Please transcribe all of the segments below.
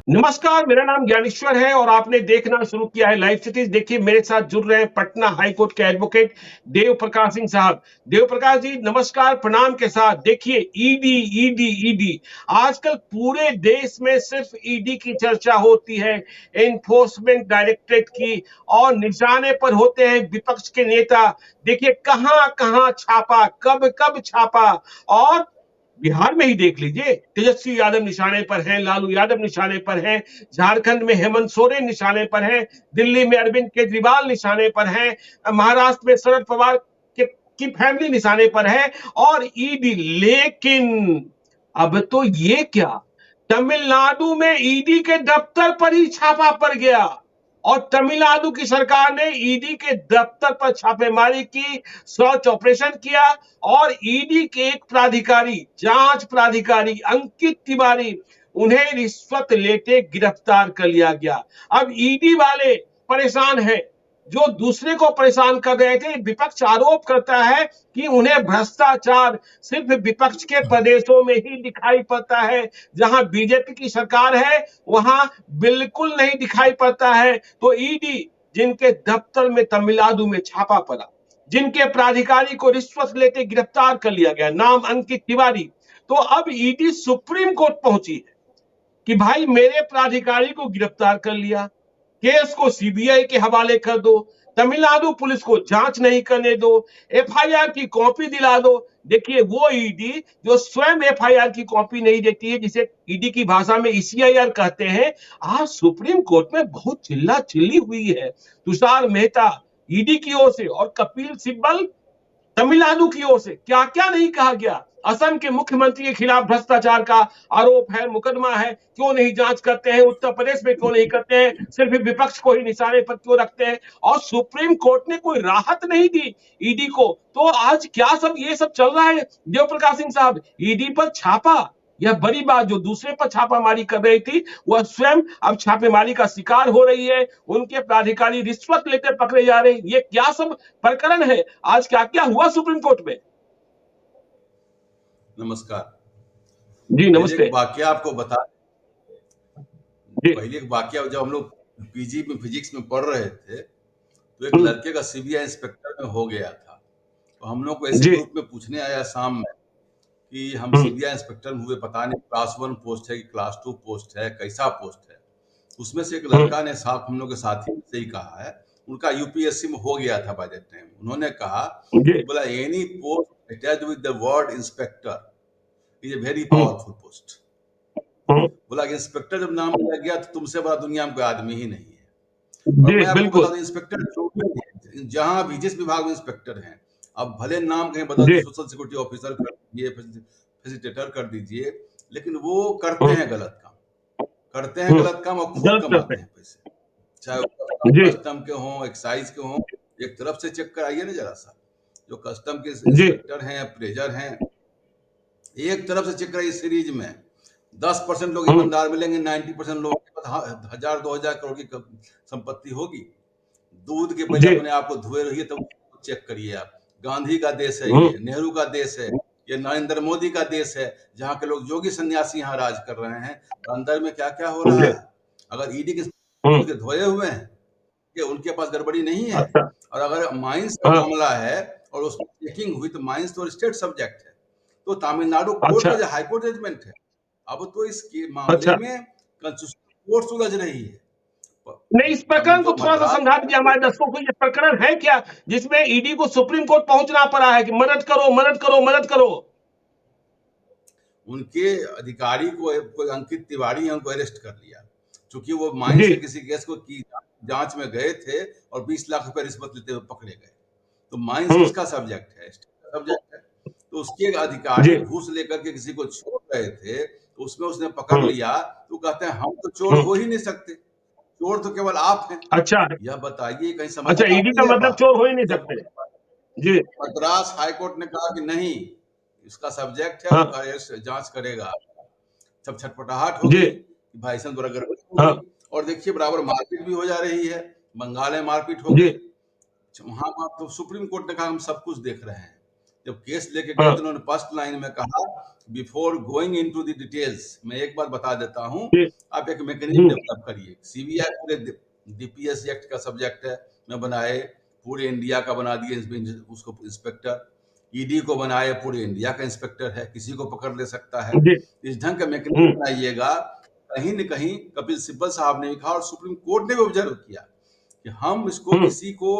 नमस्कार, मेरा नाम ज्ञानेश्वर है और आपने देखना शुरू किया है लाइव सिटीज। देखिए, मेरे साथ जुड़ रहे हैं पटना हाई कोर्ट के एडवोकेट देव प्रकाश सिंह साहब। देव प्रकाश जी, नमस्कार, प्रणाम के साथ। देखिए, ईडी ईडी ईडी आजकल पूरे देश में सिर्फ ईडी की चर्चा होती है, एनफोर्समेंट डायरेक्टरेट की, और निशाने पर होते हैं विपक्ष के नेता। देखिए, कहां कहां छापा, कब कब छापा। और बिहार में ही देख लीजिए, तेजस्वी यादव निशाने पर हैं, लालू यादव निशाने पर हैं, झारखंड में हेमंत सोरेन निशाने पर हैं, दिल्ली में अरविंद केजरीवाल निशाने पर हैं, महाराष्ट्र में शरद पवार की फैमिली निशाने पर है, और ईडी। लेकिन अब तो ये क्या, तमिलनाडु में ईडी के दफ्तर पर ही छापा पड़ गया, और तमिलनाडु की सरकार ने ईडी के दफ्तर पर छापेमारी की, सर्च ऑपरेशन किया, और ईडी के एक प्राधिकारी, जांच प्राधिकारी अंकित तिवारी, उन्हें रिश्वत लेते गिरफ्तार कर लिया गया। अब ईडी वाले परेशान हैं, जो दूसरे को परेशान कर रहे थे। विपक्ष आरोप करता है कि उन्हें भ्रष्टाचार सिर्फ विपक्ष के प्रदेशों में ही दिखाई पड़ता है, जहां बीजेपी की सरकार है वहां बिल्कुल नहीं दिखाई पड़ता है। तो ईडी, जिनके दफ्तर में तमिलनाडु में छापा पड़ा, जिनके प्राधिकारी को रिश्वत लेते गिरफ्तार कर लिया गया, नाम अंकित तिवारी, तो अब ईडी सुप्रीम कोर्ट पहुंची है कि भाई मेरे प्राधिकारी को गिरफ्तार कर लिया, केस को सीबीआई के हवाले कर दो, तमिलनाडु पुलिस को जांच नहीं करने दो, एफआईआर की कॉपी दिला दो। देखिए, वो ईडी जो स्वयं एफआईआर की कॉपी नहीं देती है, जिसे ईडी की भाषा में ईसीआईआर कहते हैं, आज सुप्रीम कोर्ट में बहुत चिल्ला चिल्ली हुई है। तुषार मेहता ईडी की ओर से और कपिल सिब्बल तमिलनाडु की ओर से क्या क्या नहीं कहा गया। असम के मुख्यमंत्री के खिलाफ भ्रष्टाचार का आरोप है, मुकदमा है, क्यों नहीं जांच करते हैं। उत्तर प्रदेश में क्यों नहीं करते हैं, सिर्फ विपक्ष को ही निशाने पर क्यों रखते हैं। और सुप्रीम कोर्ट ने कोई राहत नहीं दी ईडी को। तो आज क्या सब ये सब चल रहा है देव प्रकाश सिंह साहब, ईडी पर छापा। यह बड़ी बात, जो दूसरे पर छापामारी कर रही थी वह स्वयं अब छापेमारी का शिकार हो रही है, उनके प्राधिकारी रिश्वत लेते पकड़े जा रहे हैं। ये क्या सब प्रकरण है, आज क्या क्या हुआ सुप्रीम कोर्ट में। नमस्कार जी पहले नमस्ते एक वाक्य आपको बता जी। पहले एक वाक्य, जब हम लोग पीजी में फिजिक्स में पढ़ रहे थे तो एक हम्म, लड़के का सीबीआई इंस्पेक्टर में हो गया था। तो हम लोग को ऐसे जी। ग्रुप में पूछने आया शाम में कि हम हम्म, सीबीआई इंस्पेक्टर में हुए, पता नहीं क्लास 1 पोस्ट है कि क्लास 2 पोस्ट है, कैसा पोस्ट है। उसमें से एक लड़का ने साफ हम लोग के साथी से ही कहा है, उनका यूपीएससी में हो गया था बाय दैट टाइम। उन्होंने कहा जी। कि बोला any post attached with the word inspector is a very hmm, powerful post. Hmm, बोला कि इंस्पेक्टर जब नाम लग गया तो तुमसे बड़ा दुनिया में कोई आदमी ही नहीं है। और जी मैं आपको बता बिल्कुल। दूं, इंस्पेक्टर जो भी हैं, जहां भी जिस विभाग में इंस्पेक्टर हैं, अब भले नाम कहीं बदल जी। दीजिए, सोशल सिक्योरिटी ऑफिसर कर दीजिए, फैसिलिटेटर कर दीजिए, लेकिन वो करते हम्म, हैं गलत काम, करते हैं हम्म, गलत काम और खूब गलत करते कमाते हैं पैसे। चाहे वो हैं। जी कस्टम के हों, एक्साइज के हों, एक तरफ से चेक कराइए ना जरा सा। जो कस्टम के जी। इंस्पेक्टर हैं, अप्रेजर हैं, एक तरफ से चेक कराइए सीरीज में। 10% लोग हम्म, ईमानदार मिलेंगे, 90% लोगों के पास 1000-2000 करोड़ की संपत्ति होगी। दूध के पहले जी। अपने आप को धोए रहिए, तब चेक करिए आप। गांधी का देश है हम्म, ये, नेहरू का देश है ये, नरेंद्र मोदी का देश है, जहाँ के लोग योगी सन्यासी यहाँ राज कर रहे हैं। तो अंदर में क्या क्या हो रहा जी। है। अगर ईडी के हम्म, के धोए हुए हैं कि उनके पास गड़बड़ी नहीं है। अच्छा। और अगर माइंस का हाँ, मामला है और उसमें चेकिंग हुई, तो माइंस तो स्टेट सब्जेक्ट है, तो तमिलनाडु कोर्ट अच्छा। का जो हाईकोर्ट जजमेंट है, अब तो इस मामले अच्छा, में कंस्टिट्यूशन कोर्ट सुलझ रही है। नहीं, इस प्रकरण को जो थोड़ा सा मद्रास, समझा दीजिए हमारे दर्शकों को। ये प्रकरण है क्या जिसमें ईडी को सुप्रीम कोर्ट पहुंचना पड़ा है कि मदद करो मदद करो मदद करो। उनके अधिकारी को कोई अंकित तिवारी है, उनको अरेस्ट कर लिया, क्योंकि वो माइंस जी। के किसी केस को की जांच में गए थे और 20 लाख रुपए रिश्वत लेते हुए पकड़े गए। तो माइंस हम्म, किसका सब्जेक्ट है, स्टेट का सब्जेक्ट है। तो उसके अधिकारी जी। घूस लेकर के किसी को छोड़ रहे थे, तो उसमें उसने पकड़ हम्म, लिया। तो कहते हैं हम तो चोर हम्म, हो ही नहीं सकते, चोर तो केवल आप हैं। अच्छा। यह बताइए, कहीं समझ अच्छा, में ईडी आती का है मतलब बात। चोर हो ही नहीं जब सकते। जी। मद्रास हाईकोर्ट ने कहा कि नहीं, इसका सब्जेक्ट है, हाँ। उसका जांच करेगा, सब छटपटाहट हो जी। गई कि भाई साहब द्वारा गड़बड़ी हो हाँ। गई। और देखिए, बराबर मारपीट भी हो जा रही है, बंगाल में मारपीट हो जी। गई। वहां तो सुप्रीम कोर्ट ने कहा हम सब कुछ देख रहे हैं। जब केस लेके गए तो उन्होंने फर्स्ट लाइन में कहा, before going into the details, मैं एक बार बता देता हूं, आप एक मैकेनिज्म डेवलप करिए। सीबीआई पूरे डीपीएस एक्ट का सब्जेक्ट है, मैं बनाए पूरे इंडिया का बना दिए उसको इंस्पेक्टर, ईडी को बनाए पूरे इंडिया का इंस्पेक्टर है, किसी को पकड़ ले सकता है। इस ढंग का मैकेनिज्म बनाइएगा। कहीं न कहीं कपिल सिब्बल साहब ने भी कहा और सुप्रीम कोर्ट ने भी ऑब्जर्व किया कि हम इसको किसी को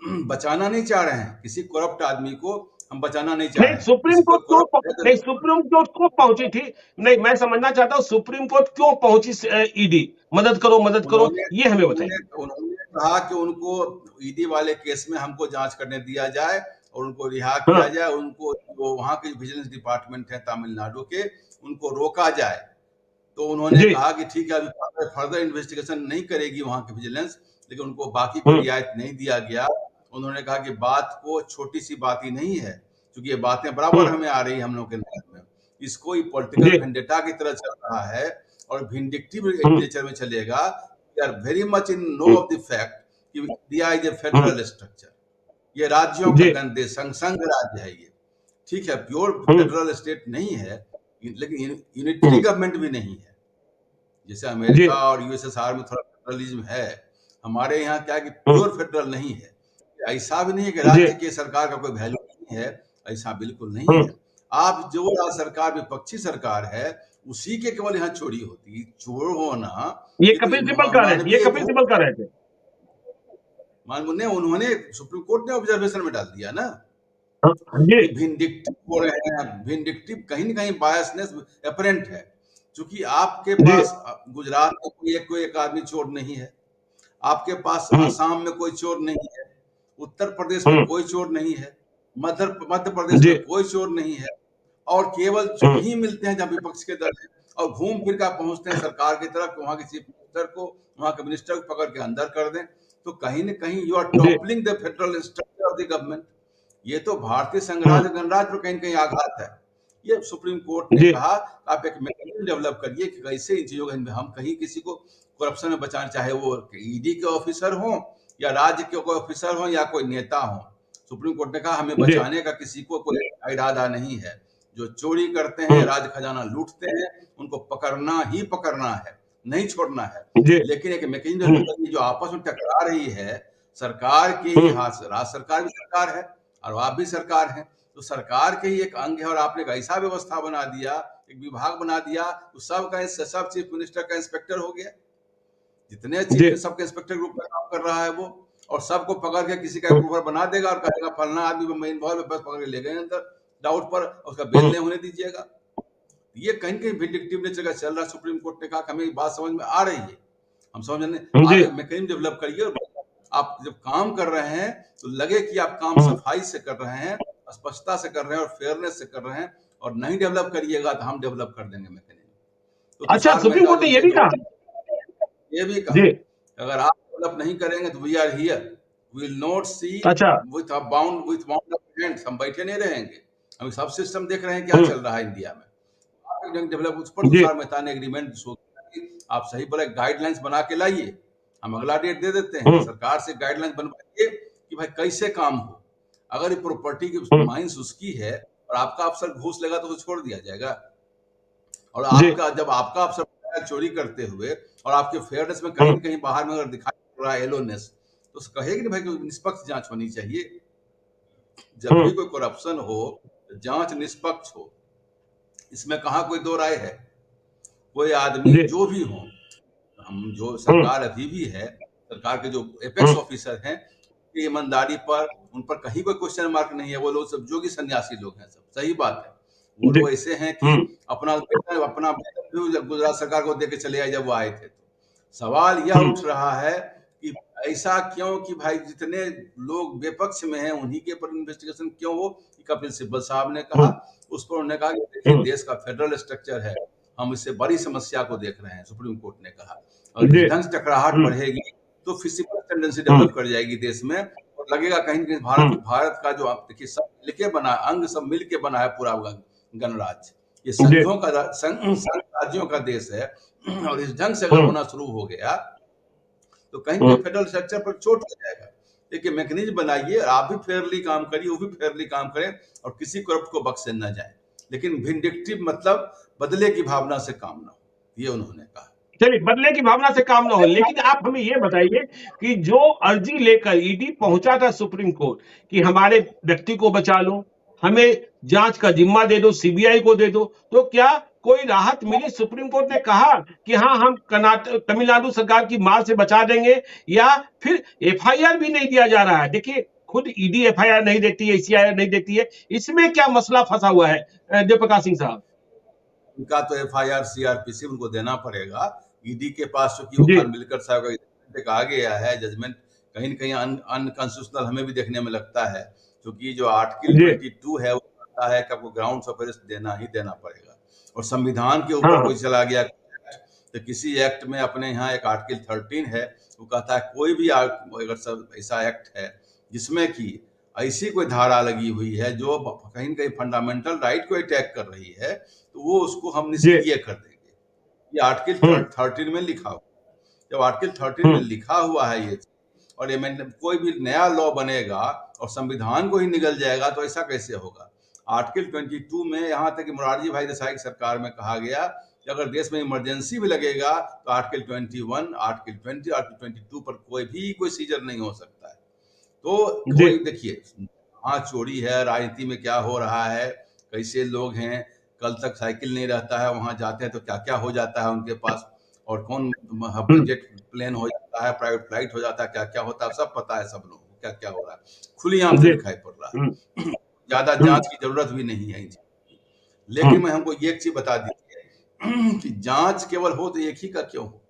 बचाना नहीं चाह रहे हैं, किसी करप्ट आदमी को हम बचाना नहीं चाह रहे हैं। सुप्रीम कोर्ट क्यों नहीं, सुप्रीम कोर्ट क्यों पहुंची थी? नहीं, मैं समझना चाहता हूं सुप्रीम कोर्ट क्यों पहुंची ईडी, मदद करो, ये हमें बताइए। उन्होंने कहा कि उनको ईडी वाले केस में हमको जांच करने दिया जाए और उनको रिहा किया जाए, उनको वो वहां के विजिलेंस डिपार्टमेंट है तमिलनाडु के, उनको रोका जाए। तो उन्होंने कहा कि ठीक है, अभी फर्दर इन्वेस्टिगेशन नहीं करेगी वहां की विजिलेंस, लेकिन उनको बाकी कोई रियायत नहीं दिया गया। उन्होंने कहा कि बात को छोटी सी बात ही नहीं है, क्योंकि ये बातें बराबर हमें आ रही है हम लोग के नजर में, इसको पॉलिटिकल वेंडेटा की तरह चल रहा है और विंडिक्टिव नेचर में चलेगा। We are very much in know of the fact कि India is a federal structure, ये राज्यों का देश, संघ राज्य है ये, ठीक है, प्योर फेडरल स्टेट नहीं है, लेकिन यूनिटरी गवर्नमेंट भी नहीं है। जैसे अमेरिका और यूएसएसआर में थोड़ा फेडरलिज्म है, हमारे यहाँ क्या है कि प्योर फेडरल नहीं है। ऐसा भी नहीं है कि राज्य की सरकार का कोई वैल्यू नहीं है, ऐसा बिल्कुल नहीं है। आप जो राज्य सरकार विपक्षी सरकार है उसी के केवल यहाँ चोरी होती, चोर होना ये कपिल सिब्बल का है, ये कपिल सिब्बल का रहते उन्होंने सुप्रीम कोर्ट ने ऑब्जर्वेशन में डाल दिया ना, विंडिक्टिव हो रहे हैं। विंडिक्टिव कहीं न कहीं बायसनेस अपरेंट है, क्योंकि आपके पास गुजरात में कोई एक आदमी चोर नहीं है, आपके पास आसाम में कोई चोर नहीं है, उत्तर प्रदेश में कोई चोर नहीं है, मध्य प्रदेश में कोई चोर नहीं है, और केवल चोर ही मिलते हैं जब विपक्ष के दल है, और घूम फिर कर पहुंचते हैं सरकार की तरफ, वहां के चीफ मिनिस्टर को, वहां के मिनिस्टर को पकड़ के अंदर कर दें। तो कहीं न कहीं you are toppling the federal structure of the government. ये तो भारतीय संघराज्य गणराज्य पर कहीं न कहीं आघात है। ये सुप्रीम कोर्ट ने कहा आप एक मैकेनिज्म डेवलप करिए कि कैसे इन चीजों में हम कहीं किसी को करप्शन में बचाना, चाहे वो ईडी के ऑफिसर हो या राज्य के कोई ऑफिसर हो या कोई नेता हो। सुप्रीम कोर्ट ने कहा हमें बचाने का किसी को कोई इरादा नहीं है। जो चोरी करते हैं, राज खजाना लूटते हैं, उनको पकड़ना ही पकड़ना है, नहीं छोड़ना है। लेकिन एक मैकेनिज्म जो आपस में टकरा रही है, सरकार के ही हाथ, राज्य सरकार भी सरकार है और आप भी सरकार हैं, तो सरकार के ही एक अंग है, और आपने एक ऐसा व्यवस्था बना दिया, एक विभाग बना दिया, तो सब चीफ मिनिस्टर का इंस्पेक्टर हो गया। जितने चीफ सबके इंस्पेक्टर ग्रुप में काम कर रहा है वो, और सबको पकड़ के किसी का अप्रूवर बना देगा और कहेगा फलना आदमी में इन्वॉल्व है, बस पकड़ के ले गए अंदर डाउट पर, उसका बेल नहीं होने दीजिएगा। ये कहीं कहीं विंडिक्टिव नेचर का चल रहा है। सुप्रीम कोर्ट ने कहा कि हमें बात समझ में आ रही है, हम समझने आप मैकेनिज्म डेवलप करिए। आप जब काम कर रहे हैं तो लगे कि आप काम सफाई से कर रहे हैं, स्पष्टता से कर रहे हैं और फेयरनेस से कर रहे हैं, और नहीं डेवलप करिएगा तो हम डेवलप कर देंगे मैकेनिज्म। तो अच्छा, सुप्रीम कोर्ट ने ये भी कहा अगर आप डेवलप नहीं करेंगे तो we are here, we will not see with bound up hands, हम बैठे नहीं रहेंगे। हम सब सिस्टम देख रहे हैं क्या चल रहा है इंडिया में। आप डेवलप उस पर तुषार मेहता ने एग्रीमेंट आप सही बोले, गाइडलाइंस बना के लाइए, हम अगला डेट दे देते हैं। सरकार से गाइडलाइंस बनवाइए कि भाई कैसे काम हो। अगर ये प्रॉपर्टी की माइंस उसकी है और आपका अफसर घूस लेगा तो छोड़ दिया जाएगा, और आपका जब आपका अफसर चोरी करते हुए और आपके फेयरनेस में कहीं न कहीं बाहर में अगर दिखाई पड़ रहा है एलोनेस, तो कहेगी ना भाई कि निष्पक्ष जांच होनी चाहिए। जब भी कोई करप्शन हो, जांच निष्पक्ष हो, इसमें कहाँ कोई दो राय है। कोई आदमी जो भी हो, हम जो सरकार अभी भी है, सरकार के जो एपेक्स ऑफिसर हैं, ईमानदारी पर उन पर कहीं कोई क्वेश्चन मार्क नहीं है। वो लोग सब जोगी सन्यासी लोग हैं, सब सही बात है। वो लोग ऐसे हैं कि अपना गुजरात सरकार को देके चले आए जब वो आए थे। तो सवाल यह उठ रहा है कि ऐसा क्यों कि भाई जितने लोग विपक्ष में हैं उन्हीं के ऊपर इन्वेस्टिगेशन क्यों हो। कपिल सिब्बल साहब ने कहा, उस पर उन्होंने कहा कि देखिए देश का फेडरल स्ट्रक्चर है, हम इससे बड़ी समस्या को देख रहे हैं। सुप्रीम कोर्ट ने कहा और ढंग से टकराहट बढ़ेगी तो फिजिकल टेंडेंसी डेवलप कर जाएगी देश में, और लगेगा कहीं कहीं भारत का जो आप देखिए सब मिलके बना, अंग सब मिलके बना है पूरा गणराज्य। ये संघों का संघ राज्यों का देश है, और इस ढंग से अगर होना शुरू हो गया तो कहीं कहीं फेडरल स्ट्रक्चर पर चोट हो जाएगा। एक मैकेनिज्म बनाइए, आप भी फेयरली काम करिए, वो भी फेयरली काम करें, और किसी करप्ट को बख्शे न जाए। लेकिन विंडिक्टिव मतलब बदले की भावना से काम ना हो, ये उन्होंने कहा। चलिए, बदले की भावना से काम ना हो, लेकिन आप हमें ये बताइए कि जो अर्जी लेकर ईडी पहुंचा था सुप्रीम कोर्ट कि हमारे व्यक्ति को बचा लो, हमें जांच का जिम्मा दे दो, सीबीआई को दे दो, तो क्या कोई राहत मिली? सुप्रीम कोर्ट ने कहा कि हाँ, हम कर्नाटक तमिलनाडु सरकार की मार से बचा देंगे, या फिर एफआईआर भी नहीं दिया जा रहा है? देखिए, खुद ईडी एफआईआर नहीं देती है, सीआईआर नहीं देती है, इसमें क्या मसला फंसा हुआ है जयप्रकाश सिंह साहब? उनका तो एफआईआर सीआरपीसी उनको देना पड़ेगा। ईडी के पास चूंकि वो जी। खानविलकर साहब का जजमेंट आ गया है, जजमेंट कहीं न कहीं अनकॉन्स्टिट्यूशनल हमें भी देखने में लगता है, क्योंकि जो आर्टिकल जी। 22 है वो कहता है कि आपको ग्राउंड्स ऑफ अरेस्ट देना ही देना पड़ेगा, और संविधान के हाँ, ऊपर कोई चला गया तो किसी एक्ट में, अपने यहाँ एक आर्टिकल 13 है, वो कहता है कोई भी अगर सब ऐसा एक्ट है जिसमें कि ऐसी कोई धारा लगी हुई है जो कहीं न कहीं फंडामेंटल राइट को अटैक कर रही है, तो वो उसको हम जी। निष्क्रिय कर देंगे। ये आर्टिकल 13 में लिखा हुआ है। जब आर्टिकल 13 में लिखा हुआ है ये, और कोई भी नया लॉ बनेगा और संविधान को ही निगल जाएगा, तो ऐसा कैसे होगा? आर्टिकल 22 में यहाँ तक कि मोरारजी भाई देसाई की सरकार में कहा गया कि अगर देश में इमरजेंसी भी लगेगा तो आर्टिकल 21, आर्टिकल 20, आर्टिकल 22 पर कोई सीजर नहीं हो सकता है। तो कोई देखिए, हाँ, चोरी है, राजनीति में क्या हो रहा है, कैसे लोग हैं, कल तक साइकिल नहीं रहता है, वहां जाते हैं तो क्या क्या हो जाता है उनके पास, और कौन जेट प्लेन हो जाता है, प्राइवेट फ्लाइट हो जाता है, क्या क्या होता है, सब पता है सब लोगों को क्या क्या हो रहा है, खुलेआम से दिखाई पड़ रहा है। ज्यादा जांच की जरूरत भी नहीं है। लेकिन मैं हमको ये एक चीज बता दीजिए कि जांच केवल हो तो एक ही का क्यों हो?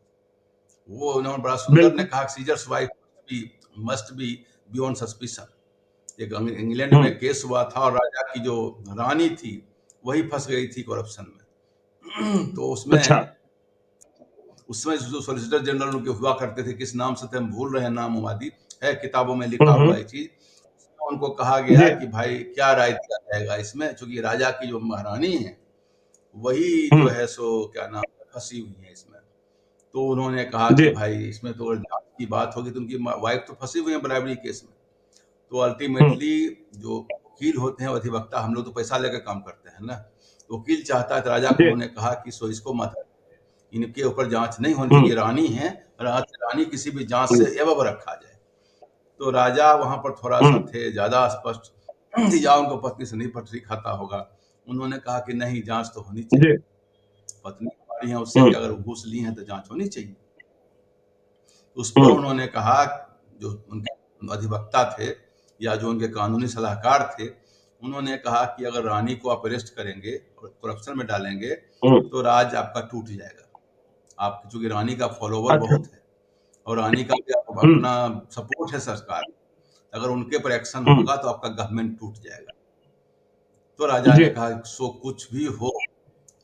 वो उन्होंने बड़ा सुंदर ने कहा, seizures wife must be beyond suspicion. एक इंग्लैंड में केस हुआ था, और राजा की जो रानी थी वही फंस गई थी करप्शन में। तो उसमें जो सॉलिसिटर जनरल उनके हुआ करते थे, किस नाम से थे हम भूल रहे हैं, नाम उमादी है, किताबों में लिखा हुआ है चीज। उनको कहा गया कि भाई क्या राय दिया जाएगा इसमें, क्योंकि राजा की जो महारानी है वही जो है सो क्या नाम फंसी हुई है इसमें। तो उन्होंने कहा कि भाई इसमें तो अगर जांच की बात होगी तो उनकी वाइफ तो फंसी हुई है ब्राइबरी केस में। तो अल्टीमेटली जो वकील होते हैं, अधिवक्ता, हम लोग तो पैसा लेकर काम करते हैं ना, तो वकील चाहता है, तो राजा को उन्होंने कहा कि सो इसको मत, इनके ऊपर जांच नहीं होनी चाहिए, रानी है, रानी किसी भी जांच से एवं रखा जाए। तो राजा वहां पर थोड़ा सा थे ज्यादा स्पष्ट, या उनको पत्नी से नहीं पटरी खाता होगा, उन्होंने कहा कि नहीं, जांच तो होनी चाहिए, पत्नी हमारी है, उससे कि अगर घूस ली है तो जांच होनी चाहिए। उस पर उन्होंने कहा, जो उनके अधिवक्ता थे या जो उनके कानूनी सलाहकार थे, उन्होंने कहा कि अगर रानी को आप अरेस्ट करेंगे और करप्शन में डालेंगे तो राज आपका टूट जाएगा। आप चूंकि रानी का फॉलोवर बहुत है और रानी का भी अपना सपोर्ट है सरकार, अगर उनके पर एक्शन होगा तो आपका गवर्नमेंट टूट जाएगा। तो राजा ने कहा सो कुछ भी हो,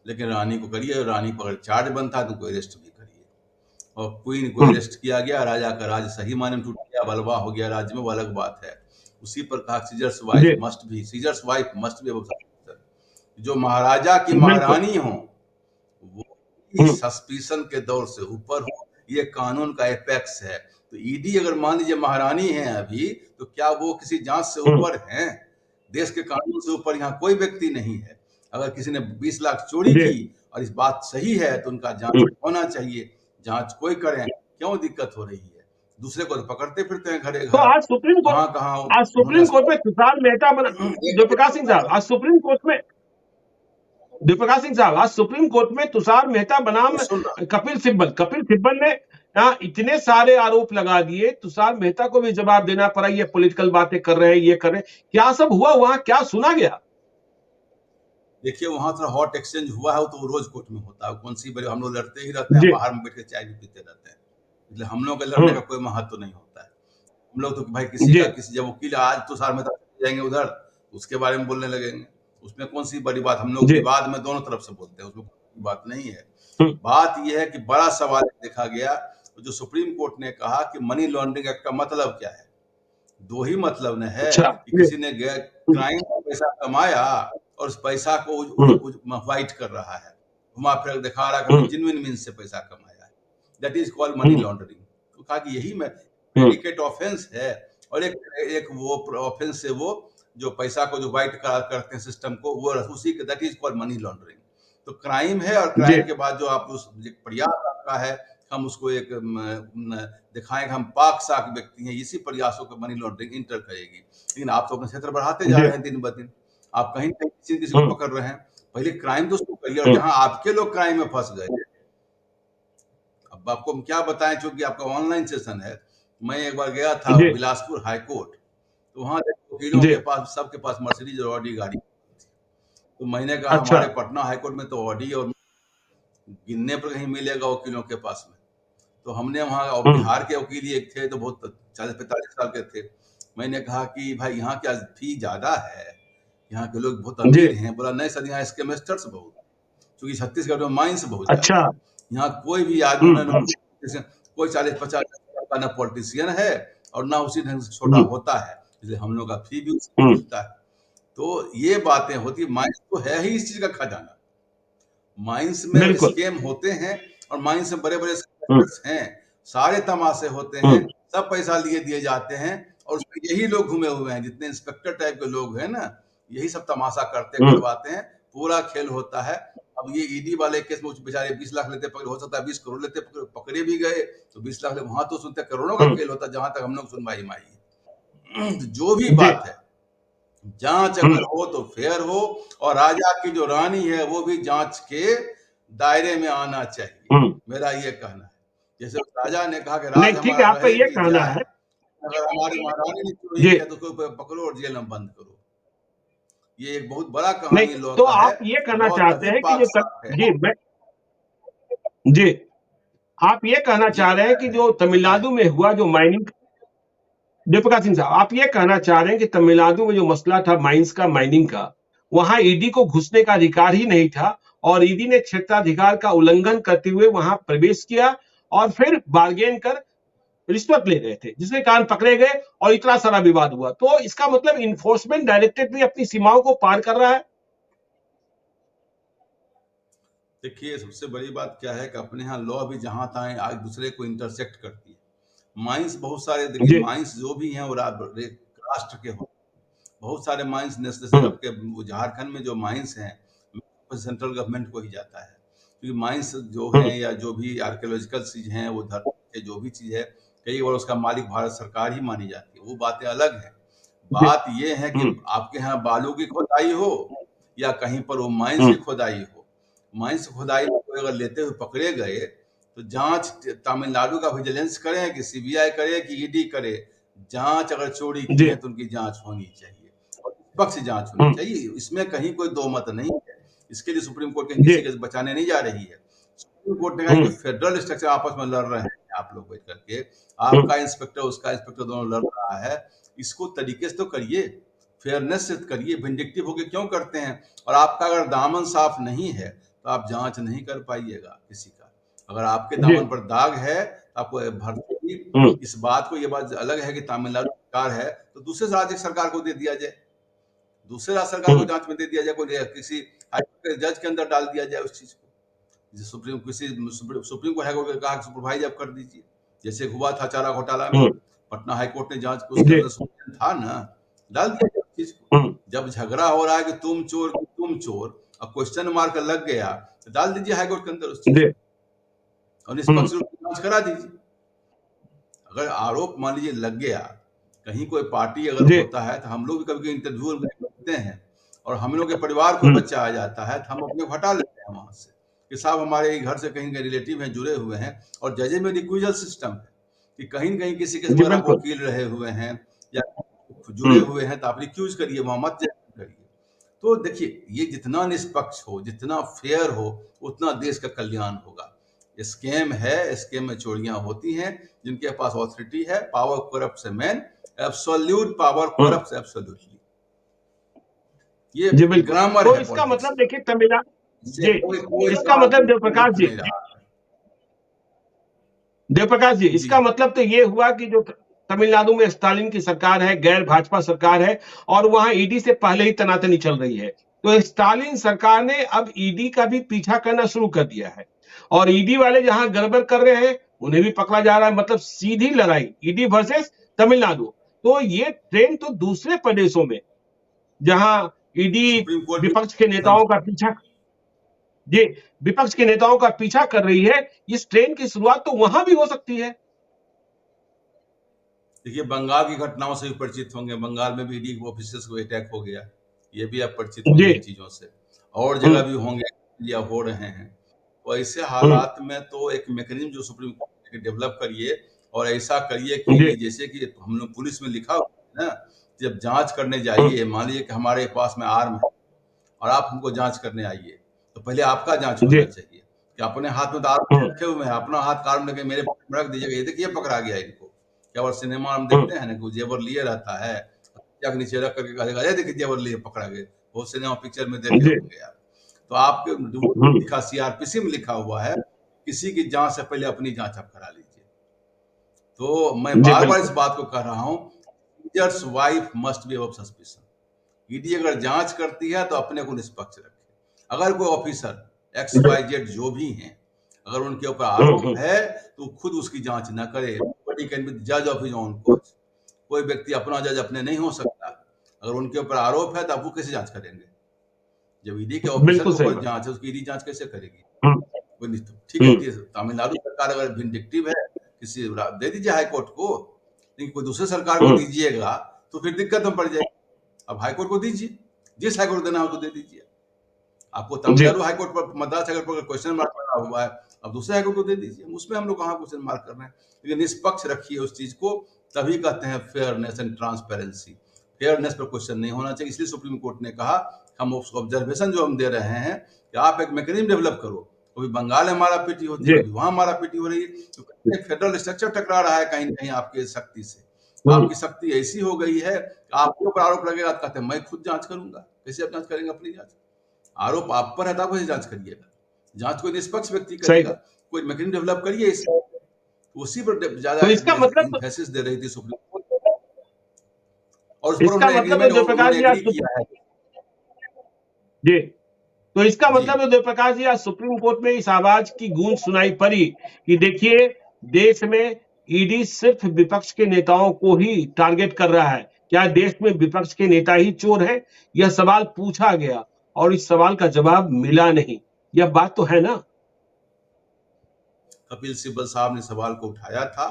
लेकिन रानी को करिए, रानी पर अगर चार्ज बनता है तो कोई अरेस्ट भी करिए। और क्वीन को अरेस्ट किया गया, राजा का राज सही मायने में टूट गया, बलवा हो गया राज्य में, वो अलग बात है। उसी पर कहा सीजर्स वाइफ मस्ट बी, जो महाराजा की महारानी हो वो सस्पिशन के दौर से ऊपर हो, ये कानून का एपेक्स है। तो ईडी अगर मान लीजिए महारानी है अभी, तो क्या वो किसी जांच से ऊपर हैं? देश के कानून से ऊपर यहाँ कोई व्यक्ति नहीं है। अगर किसी ने 20 लाख चोरी की और इस बात सही है तो उनका जांच होना चाहिए। जांच कोई करे, क्यों दिक्कत हो रही है? दूसरे को तो पकड़ते फिरते हैं घरे घर। तो आज सुप्रीम कोर्ट में तुषार मेहता बना, जयप्रकाश सिंह साहब, आज सुप्रीम कोर्ट में तुषार मेहता बनाम कपिल सिब्बल ने इतने सारे आरोप लगा दिए, तुषार मेहता को भी जवाब देना पड़ा, ये पॉलिटिकल बातें कर रहे हैं, ये कर रहे हैं। क्या सब हुआ, वहां क्या सुना गया? देखिए, वहां थोड़ा हॉट एक्सचेंज हुआ है, तो रोज कोर्ट में होता है। कौन सी बड़ी, हम लोग लड़ते ही रहते हैं, बाहर में बैठ के चाय भी पीते रहते हैं, इसलिए हम लोग के लड़ने का कोई महत्व नहीं होता है। हम लोग तो भाई किसी जब वकील आज तुषार मेहता जाएंगे उधर, उसके बारे में बोलने लगेंगे, उसमें कौन सी बड़ी बात। हम लोग विवाद में दोनों तरफ से बोलते हैं, उसमें कोई बात नहीं है। बात यह है कि बड़ा सवाल देखा गया, जो सुप्रीम कोर्ट ने कहा कि मनी लॉन्ड्रिंग एक्ट का मतलब क्या है। दो ही मतलब ने है कि किसी ने क्राइम का पैसा कमाया और उस पैसा को वाइट कर रहा है, घुमा फिर दिखा रहा है कि जेन्युइन मीन्स से पैसा कमाया है, that is called money laundering. तो कहा कि यही में प्रेडिकेट ऑफेंस है, और एक एक वो ऑफेंस है वो जो पैसा को जो वाइट करते हैं सिस्टम को, वो उसी के that is called money laundering. तो क्राइम है, और जी क्राइम के बाद जो आप उस प्रयास आपका है, हम उसको एक दिखाएं कि हम पाक साक व्यक्ति हैं, इसी प्रयासों को मनी लॉन्ड्रिंग इंटर करेगी। लेकिन आप तो अपना क्षेत्र बढ़ाते जा जी रहे हैं दिन ब दिन, आप कहीं न कहीं किसी को पकड़ रहे हैं। पहले क्राइम तो उसको करिए, और जहां आपके लोग क्राइम में फंस गए, अब आपको हम क्या बताएं, चूंकि आपका ऑनलाइन सेशन है। मैं एक बार गया था जी बिलासपुर हाई कोर्ट, तो वहां वकीलों जी के पास सबके पास मर्सिडीज और ऑडी गाड़ी थी। तो मैंने कहा अच्छा हमारे पटना हाई कोर्ट में तो ऑडी और गिनने पर कहीं मिलेगा वकीलों के पास में। तो हमने वहाँ, और बिहार के वकील एक थे तो बहुत 40-45 साल के थे। मैंने कहा कि भाई यहाँ क्या फी ज्यादा है, यहाँ के लोग बहुत जी अमीर हैं। बोला नहीं सर, यहाँ स्कैमस्टर्स बहुत, क्योंकि छत्तीसगढ़ में माइंस बहुत अच्छा ज्यादा है। यहाँ कोई भी आदमी हम्म कोई 40-50 का ना पॉलिटिशियन है और ना उसी ढंग से छोटा हम्म होता है, इसलिए हम लोग का फी भी उसी हम्म मिलता है। तो ये बातें होती, माइंस तो है ही इस चीज का खजाना। माइंस में बिल्कुल स्कैम होते हैं, और माइंस में बड़े बड़े हम्म हैं, सारे तमाशे होते हैं, हम्म सब पैसा लिए दिए जाते हैं, और उसमें यही लोग घूमे हुए हैं, जितने इंस्पेक्टर टाइप के लोग हैं ना, यही सब तमाशा करते हम्म करवाते हैं, पूरा खेल होता है। अब ये ईडी वाले केस में बेचारे 20 लाख लेते पकड़े, हो सकता है 20 करोड़ लेते पकड़े भी गए, तो 20 लाख वहां तो सुनते करोड़ों का हम्म, खेल होता है, जहां तक हम लोग सुनवाई माई है। जो भी जी बात है, जांच हम्म अगर हो तो फेयर हो, और राजा की जो रानी है वो भी जांच के दायरे में आना चाहिए, हम्म मेरा ये कहना है। जैसे उस राजा ने कहा कि नहीं राज ठीक है हमारा आपका रहे ये कि कहना जाए, है अगर हमारी महारानी ने चोरी जी किया तो उसको पकड़ो और जेल में बंद करो। ये एक बहुत बड़ा नहीं कहानी लॉ तो का है। आप ये कहना लॉ चाहते तभी हैं कि पाक जो साफ है। जी मैं जी आप ये कहना जी चाह रहे हैं कि जो बताएं। तमिलनाडु में हुआ जो माइनिंग जयप्रकाश सिंह साहब आप ये कहना चाह रहे हैं कि तमिलनाडु में जो मसला था माइंस का माइनिंग का वहां ईडी को घुसने का अधिकार ही नहीं था और ईडी ने क्षेत्राधिकार का उल्लंघन करते हुए वहां प्रवेश किया और फिर बार्गेन कर रिश्वत ले रहे थे जिसके कारण पकड़े गए और इतना सारा विवाद हुआ तो इसका मतलब इन्फोर्समेंट डायरेक्टरेट भी अपनी सीमाओं को पार कर रहा है देखिए, सबसे बड़ी बात क्या है कि अपने यहाँ लॉ भी जहां तहाँ आज दूसरे को इंटरसेक्ट करती है। माइंस बहुत सारे, देखिए जी माइंस जो भी हैं वो राष्ट्र के हो, बहुत सारे माइंस जैसे आपके झारखंड में जो माइंस हैं, सेंट्रल गवर्नमेंट को ही जाता है, क्योंकि माइंस जो हैं या जो भी आर्कियोलॉजिकल चीज हैं, वो धरती के जो भी चीज है, कई बार उसका मालिक भारत सरकार ही मानी जाती है, वो बातें अलग है। जी बात ये है कि आपके यहाँ बालू की खोदाई हो या कहीं पर वो माइंस की खोदाई हो, माइंस खुदाई में कोई अगर लेते हुए पकड़े गए तो जांच तमिलनाडु का विजिलेंस करे कि सीबीआई करे कि ईडी करे, जांच अगर चोरी की जी है तो उनकी जांच होनी चाहिए और निष्पक्ष जांच होनी चाहिए, इसमें कहीं कोई दो मत नहीं है। इसके लिए सुप्रीम कोर्ट कहीं जी किसी के बचाने नहीं जा रही है। सुप्रीम कोर्ट ने कहा कि फेडरल स्ट्रक्चर आपस में लड़ रहे हैं, आप लोग बैठ करके, आपका इंस्पेक्टर उसका इंस्पेक्टर दोनों लड़ रहा है, इसको तरीके से तो करिए, फेयरनेस से करिए, विंडिक्टिव होके क्यों करते हैं? और आपका अगर दामन साफ नहीं है तो आप जांच नहीं कर पाइएगा किसी का। अगर आपके जी दामन पर दाग है तो आपको भर्ती, इस बात को, ये बात अलग है कि तमिलनाडु सरकार है तो दूसरे राज्य सरकार को दे दिया जाए, दूसरे राज्य सरकार को जांच में दे दिया जाए, कोई किसी हाईकोर्ट के जज के अंदर डाल दिया जाए उस चीज को। सुप्रीम कोर्ट हाईकोर्ट ने कहा सुपरवाइज आप कर दीजिए, जैसे हुआ था चारा घोटाला में, पटना हाईकोर्ट ने जांच को, उसके अंदर था ना, डाल दिया उस चीज को। जब झगड़ा हो रहा है कि तुम चोर और क्वेश्चन मार्क लग गया तो डाल दीजिए हाईकोर्ट के अंदर उस चीज को और निष्पक्ष रूप से जांच करा दीजिए। अगर आरोप मान लीजिए लग गया, कहीं कोई पार्टी अगर होता है तो हम लोग भी कभी इंटरव्यू करते हैं और हम लोग के परिवार को बच्चा आ जाता है तो हम अपने हटा लेते हैं वहां से कि साहब हमारे घर से कहीं रिलेटिव हैं, जुड़े हुए हैं, और जजे में रिक्विजल सिस्टम है कि कहीं न कहीं किसी के अगर आप वकील रहे हुए हैं या जुड़े हुए हैं तो आप रिक्यूज करिए, वहां मत करिए। तो देखिए, ये जितना निष्पक्ष हो, जितना फेयर हो, उतना देश का कल्याण होगा। स्कैम है, स्कैम में चोरियां होती हैं, जिनके पास ऑथोरिटी है, power corrupts man, absolute power corrupts absolutely. ये ग्रामर तो है इसका पॉलिटिक्स। मतलब देखिए तमिलनाडु जी इसका सवाल मतलब देवप्रकाश जी देवप्रकाश जी इसका मतलब तो ये हुआ कि जो तमिलनाडु में स्टालिन की सरकार है, गैर भाजपा सरकार है और वहां ईडी से पहले ही तनातनी चल रही है, तो स्टालिन सरकार ने अब ईडी का भी पीछा करना शुरू कर दिया है और ईडी वाले जहां गड़बड़ कर रहे हैं उन्हें भी पकड़ा जा रहा है, मतलब सीधी लड़ाई ईडी वर्सेस तमिलनाडु। तो ये ट्रेंड तो दूसरे प्रदेशों में, जहां ईडी सुप्रीम कोर्ट विपक्ष के नेताओं का पीछा जी विपक्ष के नेताओं का पीछा कर रही है, इस ट्रेंड की शुरुआत तो वहां भी हो सकती है। देखिए, बंगाल की घटनाओं से भी परिचित होंगे। बंगाल में भी ईडी ऑफिसर्स को अटैक हो गया, ये भी आप परिचित होंगे इन चीजों से। और जगह भी होंगे या हो रहे हैं। तो ऐसे हालात में तो एक मैकेनिज्म जो सुप्रीम कोर्ट ने डेवलप करिए और ऐसा करिए कि जैसे कि हम लोग पुलिस में लिखा हुआ है ना, जब जांच करने जाइए, मान लीजिए कि हमारे पास में आर्म है और आप हमको जांच करने आइए, तो पहले आपका जांच होना चाहिए कि अपने हाथ में तो आर्म रखे हुए हैं, अपना हाथ आर्म लेके मेरे रख दीजिएगा, ये देखिए पकड़ा गया इनको। क्या और सिनेमा हम देखते हैं ना कि जेवर लिए रहता है, क्या नीचे रख करके कहेगा देखिए जेवर लिए पकड़ा गया, बहुत सिनेमा पिक्चर में देखे होंगे आप। तो आपके लिखा सीआरपीसी में लिखा हुआ है, किसी की जांच से पहले अपनी जांच आप करा लीजिए। तो मैं बार बार इस बात को कह रहा हूं, teachers wife must be above suspicion. ED अगर जांच करती है तो अपने को निष्पक्ष रखे। अगर कोई ऑफिसर XYZ जो भी हैं, अगर उनके ऊपर आरोप है तो खुद उसकी जांच न करे। जज ऑफ हिज ओन कॉज। कोई व्यक्ति अपना जज अपने नहीं हो सकता। अगर उनके ऊपर आरोप है तो आप वो कैसे जांच करेंगे? जब ईडी के ऑफिसर के ऊपर जांच है, उसकी ईडी जांच कैसे करेगी? ठीक है, तमिलनाडु सरकार अगर विंडिक्टिव है, किसी दे दीजिए हाईकोर्ट को, लेकिन कोई दूसरे सरकार को दीजिएगा तो फिर दिक्कत में पड़ जाएगी। अब हाईकोर्ट को दीजिए, जिस हाईकोर्ट को देना हो तो दे दीजिए। आपको तमिलनाडु हाईकोर्ट पर मद्रास अगर क्वेश्चन मार्क बना हुआ है, अब दूसरे हाईकोर्ट को दे दीजिए। उसमें हम लोग कहाँ क्वेश्चन मार्क कर रहे हैं? लेकिन निष्पक्ष रखिए उस चीज को, तभी कहते हैं फेयरनेस एंड ट्रांसपेरेंसी। फेयरनेस पर क्वेश्चन नहीं होना चाहिए। इसलिए सुप्रीम कोर्ट ने कहा हम ऑब्जर्वेशन जो हम दे रहे हैं कि आप एक मैकेनिज्म डेवलप करो। कभी बंगाल में हमारा पीटी होती है, कभी वहां हमारा पीटी हो रही है, तो फेडरल स्ट्रक्चर टकरा रहा है कहीं ना कहीं आपकी शक्ति से। आपकी शक्ति ऐसी हो गई है, आपके ऊपर आरोप लगेगा, कहते हैं मैं खुद जांच करूंगा। कैसे आप जांच करेंगे अपनी जांच? आरोप आप पर है तो आप कैसे जांच करिएगा? जांच कोई निष्पक्ष व्यक्ति करेगा। कोई मैकेनिज्म डेवलप करिए, इस उसी पर ज्यादा तो इसका मतलब एम्फेसिस दे रही थी सुप्रीम कोर्ट, और इसका मतलब जयप्रकाश जी, तो इसका मतलब जयप्रकाश जी आज सुप्रीम कोर्ट में इस आवाज की गूंज सुनाई पड़ी कि देखिए देश में ईडी सिर्फ विपक्ष के नेताओं को ही टारगेट कर रहा है। क्या देश में विपक्ष के नेता ही चोर हैं? यह सवाल पूछा गया और इस सवाल का जवाब मिला नहीं। यह बात तो है ना? कपिल सिब्बल साहब ने सवाल को उठाया था।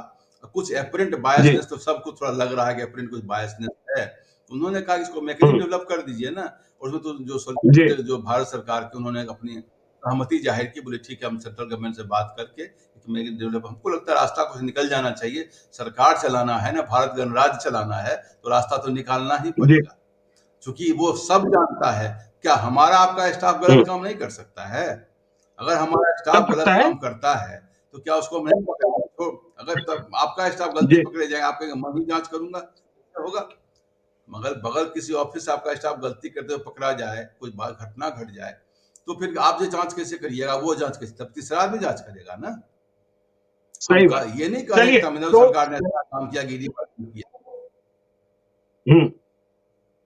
कुछ एपरेंट बायसनेस तो सबको थोड़ा लग रहा है कि एपरेंट कुछ बायसनेस है। उन्होंने कहा इसको मैकेनिज्म डेवलप कर दीजिए ना, और उसमें तो जो भारत सरकार के उन्होंने अपनी सहमति जाहिर की, बोले ठीक है हम सेंट्रल गवर्नमेंट से बात करके मैकेनिज्म डेवलप, हमको लगता है रास्ता कुछ निकल जाना चाहिए। सरकार चलाना है ना, भारत गणराज्य चलाना है तो रास्ता तो निकालना ही पड़ेगा। क्योंकि वो सब जानता है, क्या हमारा आपका स्टाफ गलत काम नहीं कर सकता है? अगर हमारा स्टाफ गलत काम करता है तो क्या उसको हम नहीं पकड़ेंगे? तो अगर तब आपका स्टाफ गलती पकड़े जाए, आप कहेंगे मैं भी जांच करूंगा, होगा? मगर बगल किसी ऑफिस से आपका स्टाफ गलती करते हुए पकड़ा जाए, कोई घटना घट जाए, तो फिर आप जो जांच कैसे करिएगा? वो जांच कैसे? तब तीसरा आदमी जांच करेगा ना। सही बात। ये नहीं कह रहे तमिलनाडु सरकार ने अच्छा काम किया, ईडी पर किया।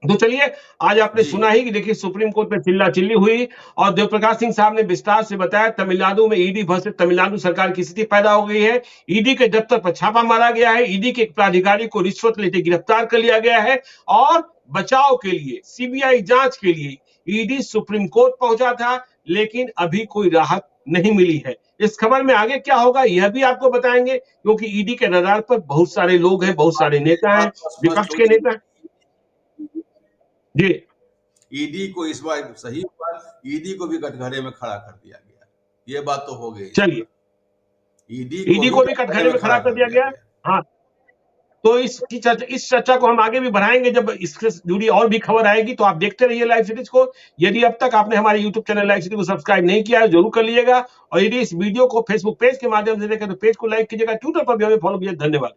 तो चलिए, आज आपने सुना ही कि देखिए सुप्रीम कोर्ट में चिल्ला चिल्ली हुई और देवप्रकाश सिंह साहब ने विस्तार से बताया तमिलनाडु में ईडी वर्सेस तमिलनाडु सरकार की स्थिति पैदा हो गई है। ईडी के दफ्तर पर छापा मारा गया है, ईडी के एक प्राधिकारी को रिश्वत लेते गिरफ्तार कर लिया गया है और बचाव के लिए, सीबीआई जांच के लिए ईडी सुप्रीम कोर्ट पहुंचा था, लेकिन अभी कोई राहत नहीं मिली है। इस खबर में आगे क्या होगा यह भी आपको बताएंगे, क्योंकि ईडी के रडार पर बहुत सारे लोग हैं, बहुत सारे नेता हैं, विपक्ष के नेता हैं। जी, ईडी को इस बार सही हुआ, ईडी को भी कटघरे में खड़ा कर दिया गया। ये बात तो हो गई। चलिए, ईडी को भी कटघरे में खड़ा कर दिया गया। हाँ, तो इस चर्चा को हम आगे भी बढ़ाएंगे जब इससे जुड़ी और भी खबर आएगी। तो आप देखते रहिए लाइव सिटीज को। यदि अब तक आपने हमारे यूट्यूब चैनल लाइव सिटी को सब्सक्राइब नहीं किया है, जरूर कर लीजिएगा। और यदि इस वीडियो को फेसबुक पेज के माध्यम से देखें तो पेज को लाइक कीजिएगा, ट्विटर पर भी हमें फॉलो कीजिए। धन्यवाद।